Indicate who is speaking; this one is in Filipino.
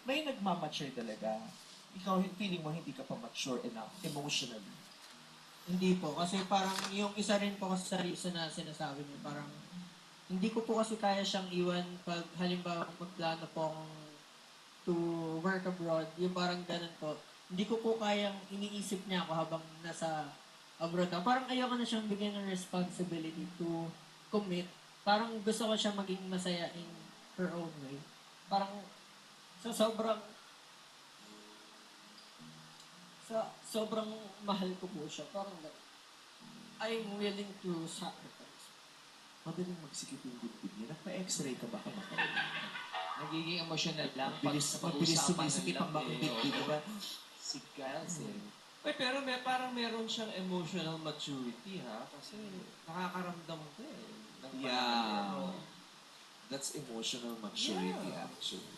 Speaker 1: may nagmamature talaga. Ikaw, feeling mo hindi ka pa mature enough emotionally.
Speaker 2: Hindi po, kasi parang yung isa rin po kasi sa reason na sinasabi mo, parang hindi ko po kasi kaya siyang iwan pag halimbawa magplano po akong to work abroad, yung parang ganun po. Hindi ko po kayang iniisip niya ako habang nasa abroad ako. Parang ayoko na siyang bigyan ng responsibility to commit. Parang gusto ko siya maging masaya in her own way. Parang sa sobrang mahal ko po siya. Parang I'm willing to sacrifice.
Speaker 1: Madaling magsikip yung dibdib niya. Nagpa-x-ray ka ba kamakain?
Speaker 3: Nagiging emotional lang pag
Speaker 1: Mabilis
Speaker 3: pag-usapan
Speaker 1: sumisipit ang mga dibdib, di ba?
Speaker 3: Si Giles eh.
Speaker 4: Uy, pero parang meron siyang emotional maturity, ha? Kasi nakakaramdam ko eh. ng
Speaker 1: Yeah.
Speaker 4: parang,
Speaker 1: That's emotional maturity,
Speaker 4: Yeah.
Speaker 1: actually.